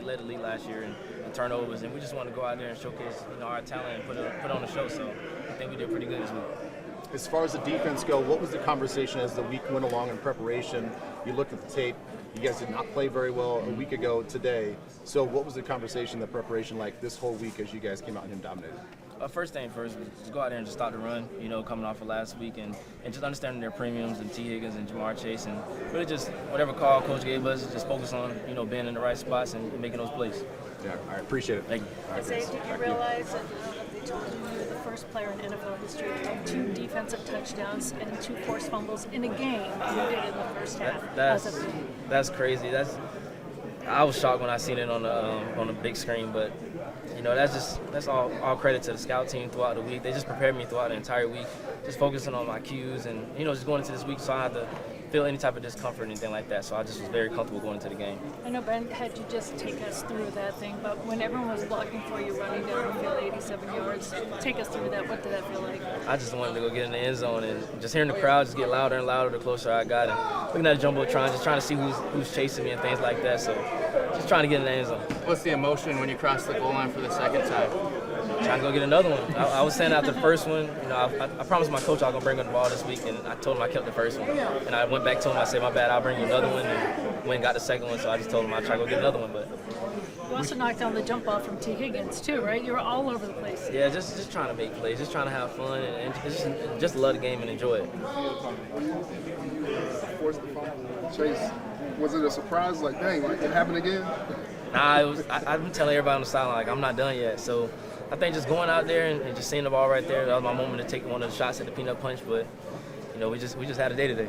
led the league last year in turnovers, and we just want to go out there and showcase our talent and put on a show. So I think we did pretty good this week. As far as the defense go, what was the conversation as the week went along in preparation? You looked at the tape. You guys did not play very well a week ago today. So what was the conversation, the preparation like this whole week as you guys came out and dominated? First thing first, just go out there and just start the run, coming off of last week and just understanding their premiums and T. Higgins and Jamar Chase and really just whatever call Coach gave us, just focus on, being in the right spots and making those plays. Yeah, all right, appreciate it. Thank you. Isaiah, did you realize that they told you you were the first player in NFL history to have 2 defensive touchdowns and 2 forced fumbles in a game, and you did it in the first half? That's crazy. I was shocked when I seen it on the big screen, but that's all credit to the scout team throughout the week. They just prepared me throughout the entire week, just focusing on my cues and just going into this week so I had to feel any type of discomfort or anything like that. So I just was very comfortable going into the game. I know Ben had you just take us through that thing, but when everyone was blocking for you running down the field 87 yards, take us through that. What did that feel like? I just wanted to go get in the end zone and just hearing the crowd just get louder and louder the closer I got. And looking at the jumbotron, just trying to see who's chasing me and things like that. So just trying to get in the end zone. What's the emotion when you cross the goal line for the second time? Trying to go get another one. I was saying after the first one, I promised my coach I was going to bring him the ball this week, and I told him I kept the first one. And I went back to him, I said, my bad, I'll bring you another one, and went and got the second one, so I just told him I'd try to go get another one. But you also knocked down the jump ball from T. Higgins, too, right? You were all over the place. Yeah, just trying to make plays, just trying to have fun, and just love the game and enjoy it. Forced the fumble. Chase, was it a surprise? Like, dang, it happened again? Nah, I've been telling everybody on the sideline, like, I'm not done yet. So I think just going out there and just seeing the ball right there, that was my moment to take one of the shots at the peanut punch. But, we just had a day today.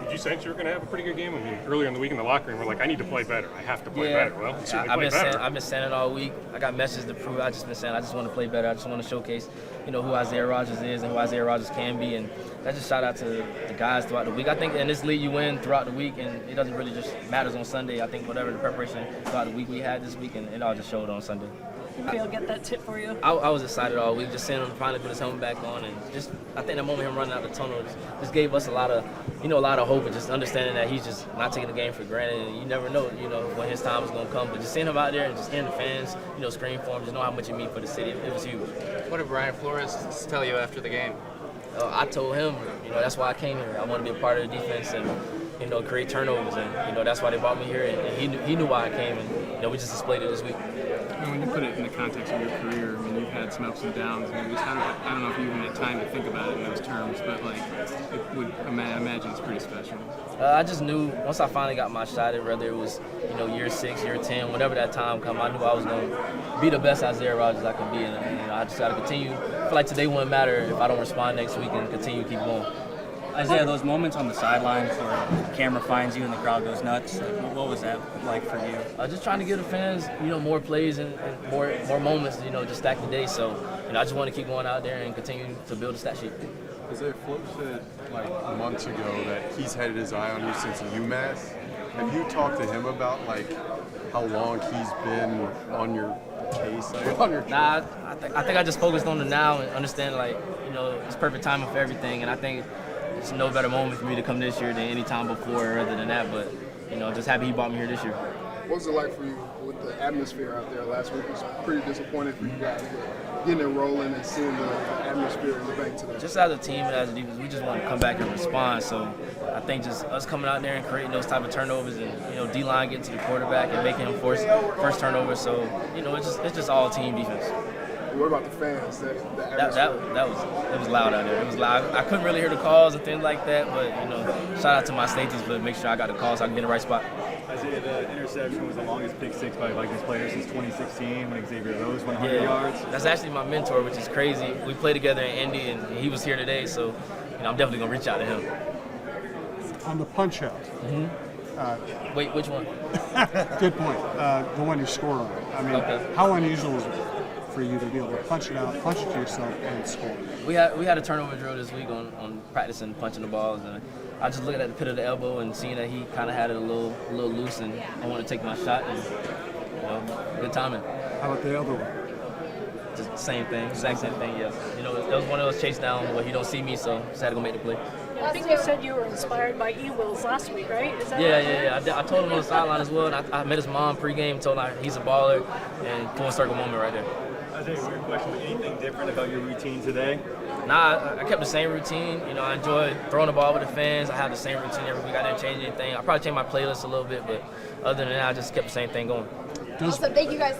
Did you sense you were going to have a pretty good game? I mean, earlier in the week in the locker room, we're like, I need to play better. I have to play better. Well, you certainly played better. I've been saying it all week. I got messages to prove. I just been saying I just want to play better. I just want to showcase, who Isaiah Rodgers is and who Isaiah Rodgers can be. And that's just shout out to the guys throughout the week. I think in this league you win throughout the week, and it doesn't really just matters on Sunday. I think whatever the preparation throughout the week we had this week, and it all just showed on Sunday. Maybe I'll get that tip for you. I was excited all week, just seeing him finally put his helmet back on, and just I think the moment him running out the tunnel just gave us a lot of hope, and just understanding that he's just not taking the game for granted, and you never know, when his time is going to come. But just seeing him out there and just hearing the fans, scream for him, just know how much it means for the city. It was huge. What did Brian Flores tell you after the game? I told him, that's why I came here. I want to be a part of the defense and, create turnovers, and that's why they brought me here. And he knew why I came, and we just displayed it this week. And when you put it in the context of your career, I mean, you've had some ups and downs. I mean, I don't know if you even had time to think about it in those terms, but I imagine it's pretty special. I just knew once I finally got my shot, whether it was year 6, year 10, whenever that time come, I knew I was going to be the best Isaiah Rodgers I could be, and I just got to continue. I feel like today wouldn't matter if I don't respond next week, and continue to keep going. Isaiah, those moments on the sidelines where the camera finds you and the crowd goes nuts, what was that like for you? Just trying to give the fans, more plays and more moments, just stack the day. So, I just want to keep going out there and continue to build a stat sheet. Isaiah, Flo said months ago that he's had his eye on you since UMass. Have you talked to him about how long he's been on your case? Nah, I think I just focused on the now and understand it's perfect timing for everything, and I think it's no better moment for me to come this year than any time before rather than that. But just happy he brought me here this year. What was it like for you with the atmosphere out there last week? It was pretty disappointed for you guys, but getting it rolling and seeing the atmosphere in the bank today. Just as a team and as a defense, we just want to come back and respond. So I think just us coming out there and creating those type of turnovers and D-line getting to the quarterback and making him force first turnover. So it's just all team defense. What about the fans? It was loud out there. It was loud. I couldn't really hear the calls and things like that, but shout out to my safeties, but make sure I got the calls so I can get in the right spot. Isaiah, the interception was the longest pick six by a Vikings player since 2016 when Xavier Rhodes went 100 yards. That's actually my mentor, which is crazy. We played together in Indy, and he was here today, so I'm definitely gonna reach out to him. On the punch out. Mm-hmm. Wait, which one? Good point. The one you scored on. I mean, how unusual is it for you to be able to punch it out, punch it to yourself, and score? We had a turnover drill this week on practicing punching the balls, and I just looking at the pit of the elbow and seeing that he kind of had it a little loose, and I wanted to take my shot, and good timing. How about the other one? Just same thing, exact same thing. Yeah. That was one of those chase down where he don't see me, so just had to go make the play. I think you said you were inspired by E-Wills last week, right? Is that right? I told him on the sideline as well, and I met his mom pregame, told him he's a baller, and full circle moment right there. Isaiah, weird question, but anything different about your routine today? Nah, I kept the same routine. You know, I enjoy throwing the ball with the fans. I have the same routine every week. I didn't change anything. I probably changed my playlist a little bit, but other than that, I just kept the same thing going. Awesome. Thank you guys.